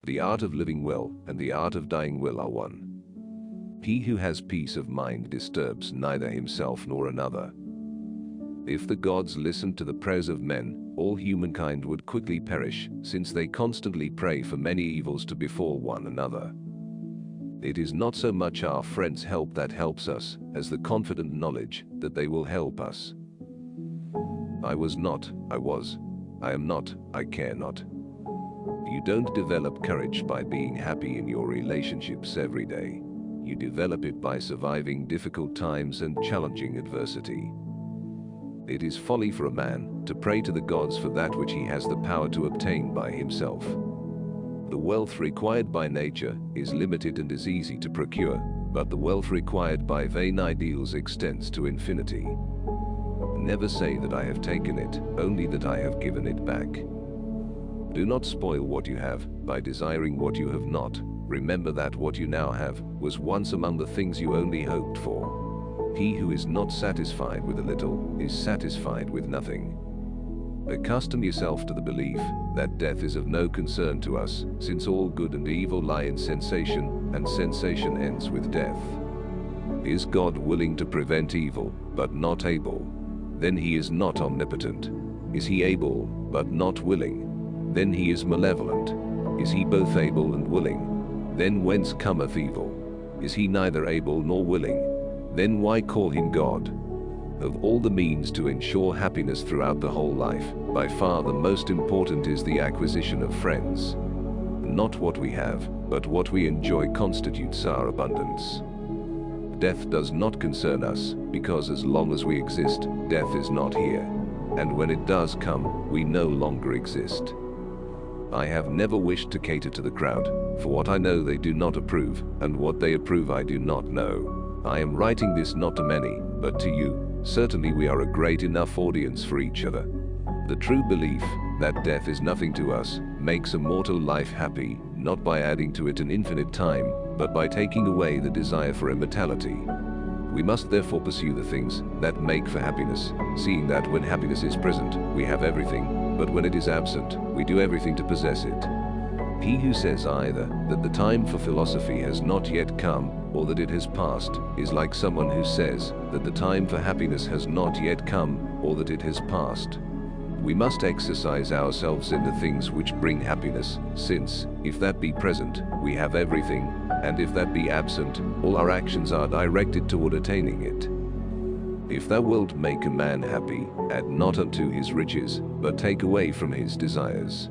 The art of living well and the art of dying well are one. He who has peace of mind disturbs neither himself nor another. If the gods listened to the prayers of men, all humankind would quickly perish, since they constantly pray for many evils to befall one another. It is not so much our friends' help that helps us, as the confident knowledge that they will help us. I was not, I was. I am not, I care not. You don't develop courage by being happy in your relationships every day. You develop it by surviving difficult times and challenging adversity. It is folly for a man to pray to the gods for that which he has the power to obtain by himself. The wealth required by nature is limited and is easy to procure, but the wealth required by vain ideals extends to infinity. Never say that I have taken it, only that I have given it back. Do not spoil what you have by desiring what you have not. Remember that what you now have was once among the things you only hoped for. He who is not satisfied with a little is satisfied with nothing. Accustom yourself to the belief that death is of no concern to us, since all good and evil lie in sensation, and sensation ends with death. Is God willing to prevent evil, but not able? Then he is not omnipotent. Is he able, but not willing? Then he is malevolent. Is he both able and willing? Then whence cometh evil? Is he neither able nor willing? Then why call him God? Of all the means to ensure happiness throughout the whole life, by far the most important is the acquisition of friends. Not what we have, but what we enjoy constitutes our abundance. Death does not concern us, because as long as we exist, death is not here. And when it does come, we no longer exist. I have never wished to cater to the crowd, for what I know they do not approve, and what they approve I do not know. I am writing this not to many, but to you. Certainly we are a great enough audience for each other. The true belief that death is nothing to us makes a mortal life happy, not by adding to it an infinite time, but by taking away the desire for immortality. We must therefore pursue the things that make for happiness, seeing that when happiness is present, we have everything, but when it is absent, we do everything to possess it. He who says either that the time for philosophy has not yet come, or that it has passed, is like someone who says that the time for happiness has not yet come, or that it has passed. We must exercise ourselves in the things which bring happiness, since, if that be present, we have everything, and if that be absent, all our actions are directed toward attaining it. If thou wilt make a man happy, add not unto his riches, but take away from his desires.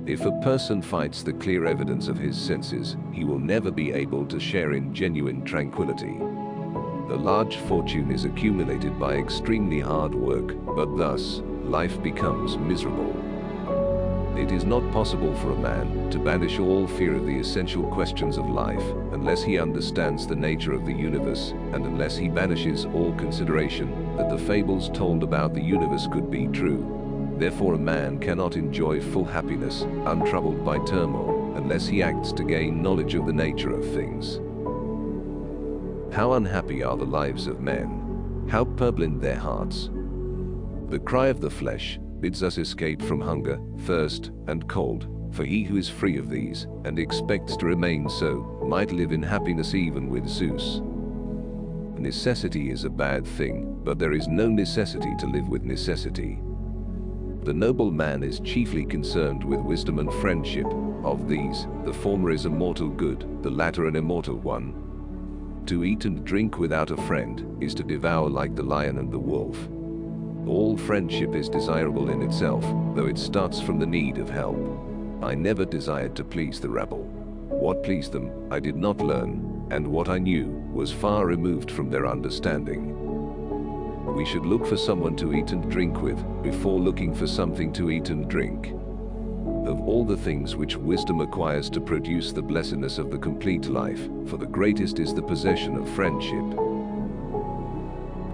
If a person fights the clear evidence of his senses, he will never be able to share in genuine tranquility. The large fortune is accumulated by extremely hard work, but thus, life becomes miserable. It is not possible for a man to banish all fear of the essential questions of life, unless he understands the nature of the universe, and unless he banishes all consideration that the fables told about the universe could be true. Therefore a man cannot enjoy full happiness, untroubled by turmoil, unless he acts to gain knowledge of the nature of things. How unhappy are the lives of men! How purblind their hearts! The cry of the flesh bids us escape from hunger, thirst, and cold, for he who is free of these, and expects to remain so, might live in happiness even with Zeus. Necessity is a bad thing, but there is no necessity to live with necessity. The noble man is chiefly concerned with wisdom and friendship. Of these, the former is a mortal good, the latter an immortal one. To eat and drink without a friend is to devour like the lion and the wolf. All friendship is desirable in itself, though it starts from the need of help. I never desired to please the rabble. What pleased them, I did not learn, and what I knew was far removed from their understanding. We should look for someone to eat and drink with, before looking for something to eat and drink. Of all the things which wisdom acquires to produce the blessedness of the complete life, for the greatest is the possession of friendship.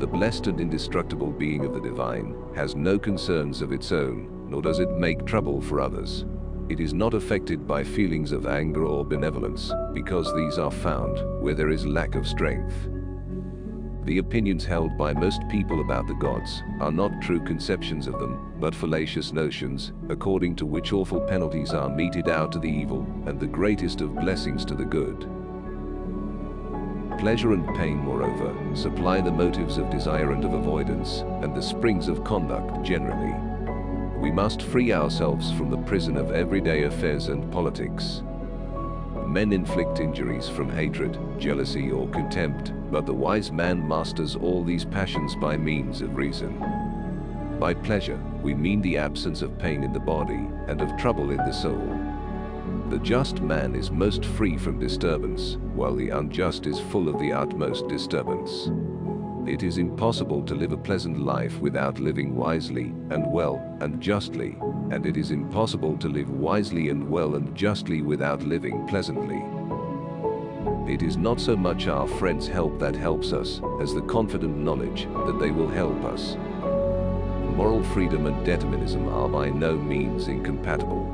The blessed and indestructible being of the divine has no concerns of its own, nor does it make trouble for others. It is not affected by feelings of anger or benevolence, because these are found where there is lack of strength. The opinions held by most people about the gods are not true conceptions of them, but fallacious notions, according to which awful penalties are meted out to the evil, and the greatest of blessings to the good. Pleasure and pain, moreover, supply the motives of desire and of avoidance, and the springs of conduct generally. We must free ourselves from the prison of everyday affairs and politics. Men inflict injuries from hatred, jealousy, or contempt, but the wise man masters all these passions by means of reason. By pleasure, we mean the absence of pain in the body and of trouble in the soul. The just man is most free from disturbance, while the unjust is full of the utmost disturbance. It is impossible to live a pleasant life without living wisely and well and justly, and it is impossible to live wisely and well and justly without living pleasantly. It is not so much our friends' help that helps us, as the confident knowledge that they will help us. Moral freedom and determinism are by no means incompatible.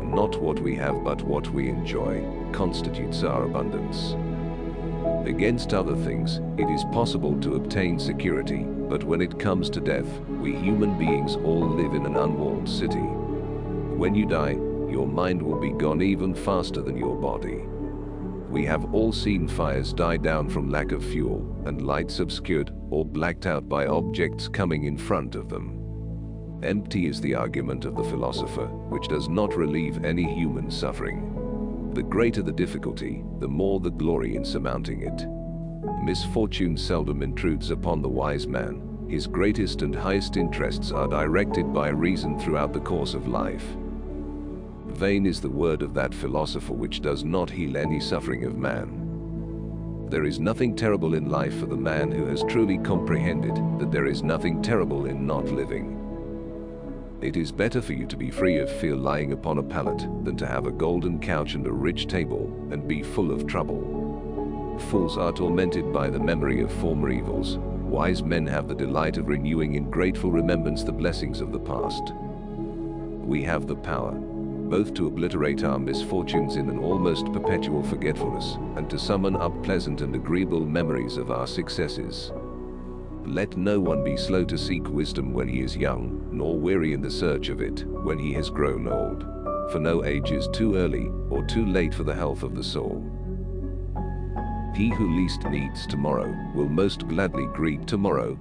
Not what we have but what we enjoy constitutes our abundance. Against other things, it is possible to obtain security, but when it comes to death, we human beings all live in an unwalled city. When you die, your mind will be gone even faster than your body. We have all seen fires die down from lack of fuel, and lights obscured or blacked out by objects coming in front of them. Empty is the argument of the philosopher, which does not relieve any human suffering. The greater the difficulty, the more the glory in surmounting it. Misfortune seldom intrudes upon the wise man. His greatest and highest interests are directed by reason throughout the course of life. Vain is the word of that philosopher which does not heal any suffering of man. There is nothing terrible in life for the man who has truly comprehended that there is nothing terrible in not living. It is better for you to be free of fear lying upon a pallet than to have a golden couch and a rich table and be full of trouble. Fools are tormented by the memory of former evils. Wise men have the delight of renewing in grateful remembrance the blessings of the past. We have the power both to obliterate our misfortunes in an almost perpetual forgetfulness and to summon up pleasant and agreeable memories of our successes. Let no one be slow to seek wisdom when he is young, nor weary in the search of it when he has grown old. For no age is too early or too late for the health of the soul. He who least needs tomorrow will most gladly greet tomorrow